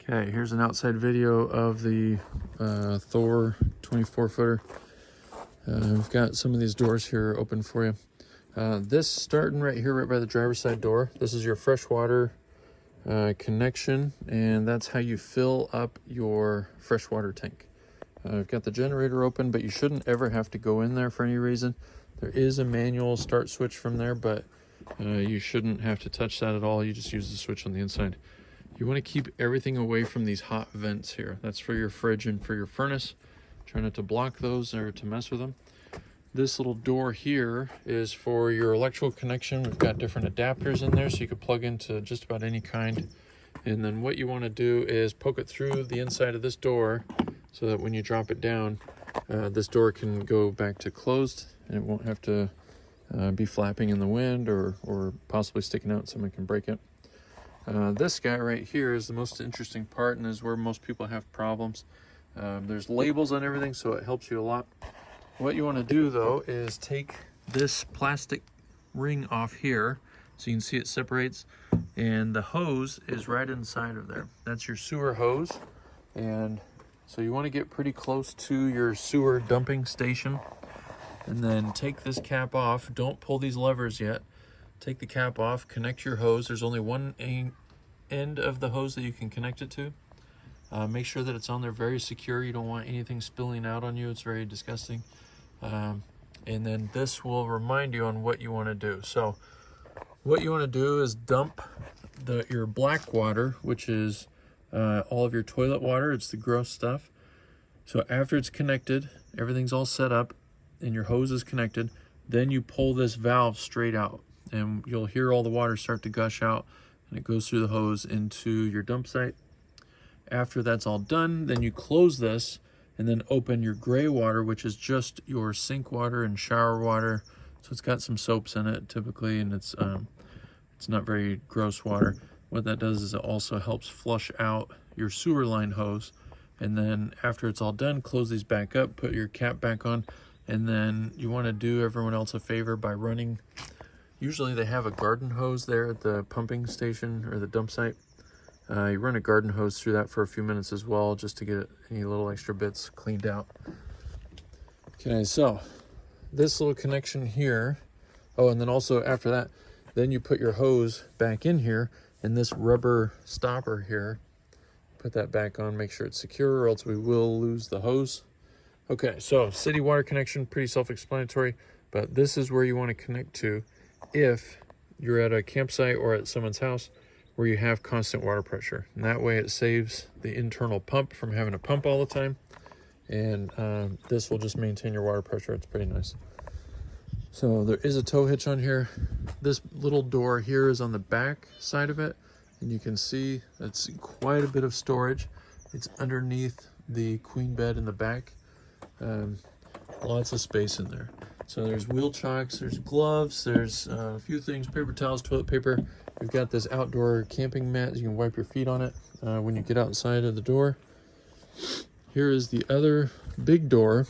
Okay, here's an outside video of the Thor 24-footer. We've got some of these doors here open for you. This starting right here, right by the driver's side door, this is your freshwater connection, and that's how you fill up your freshwater tank. I've got the generator open, but you shouldn't ever have to go in there for any reason. There is a manual start switch from there, but you shouldn't have to touch that at all. You just use the switch on the inside. You want to keep everything away from these hot vents here. That's for your fridge and for your furnace. Try not to block those or to mess with them. This little door here is for your electrical connection. We've got different adapters in there, so you can plug into just about any kind. And then what you want to do is poke it through the inside of this door so that when you drop it down, this door can go back to closed and it won't have to be flapping in the wind or possibly sticking out, someone can break it. This guy right here is the most interesting part and is where most people have problems. There's labels on everything, so it helps you a lot. What you want to do though is take this plastic ring off here so you can see it separates, and the hose is right inside of there. That's your sewer hose, and so you want to get pretty close to your sewer dumping station and then take this cap off. Don't pull these levers yet. Take the cap off, connect your hose. There's only one end of the hose that you can connect it to. Make sure that it's on there very secure. You don't want anything spilling out on you. It's very disgusting. And then this will remind you on what you want to do. So what you want to do is dump your black water, which is all of your toilet water. It's the gross stuff. So after it's connected, everything's all set up and your hose is connected, then you pull this valve straight out and you'll hear all the water start to gush out, and it goes through the hose into your dump site. After that's all done, then you close this and then open your gray water, which is just your sink water and shower water. So it's got some soaps in it typically, and it's not very gross water. What that does is it also helps flush out your sewer line hose. And then after it's all done, close these back up, put your cap back on, and then you want to do everyone else a favor by running. Usually they have a garden hose there at the pumping station or the dump site. You run a garden hose through that for a few minutes as well, just to get any little extra bits cleaned out. Okay, so this little connection here, oh, and then also after that, then you put your hose back in here, and this rubber stopper here, put that back on, make sure it's secure, or else we will lose the hose. Okay, so city water connection, pretty self-explanatory, but this is where you want to connect to if you're at a campsite or at someone's house where you have constant water pressure. And that way it saves the internal pump from having to pump all the time. And this will just maintain your water pressure. It's pretty nice. So there is a tow hitch on here. This little door here is on the back side of it. And you can see that's quite a bit of storage. It's underneath the queen bed in the back. Lots of space in there. So there's wheel chocks, there's gloves, there's a few things, paper towels, toilet paper. We've got this outdoor camping mat. You can wipe your feet on it when you get outside of the door. Here is the other big door.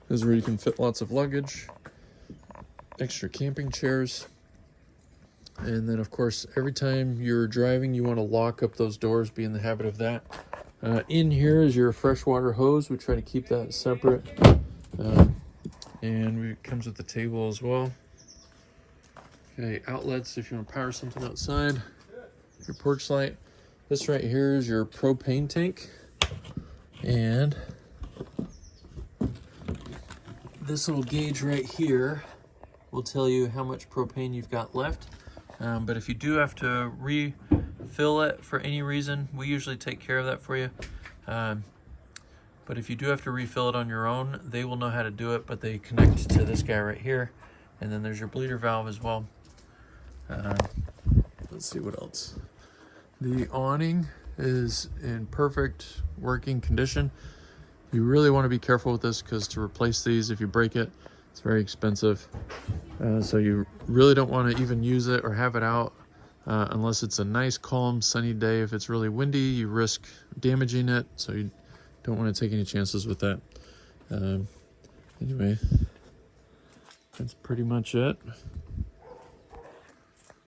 This is where you can fit lots of luggage, extra camping chairs. And then of course, every time you're driving, you want to lock up those doors, be in the habit of that. In here is your freshwater hose. We try to keep that separate. And it comes with the table as well. Okay, outlets if you want to power something outside. Your porch light. This right here is your propane tank. And this little gauge right here will tell you how much propane you've got left. But if you do have to refill it for any reason, we usually take care of that for you. But if you do have to refill it on your own, they will know how to do it, but they connect to this guy right here. And then there's your bleeder valve as well. Let's see what else. The awning is in perfect working condition. You really want to be careful with this because to replace these, if you break it, it's very expensive. So you really don't want to even use it or have it out unless it's a nice, calm, sunny day. If it's really windy, you risk damaging it. So you don't want to take any chances with that. Anyway, that's pretty much it.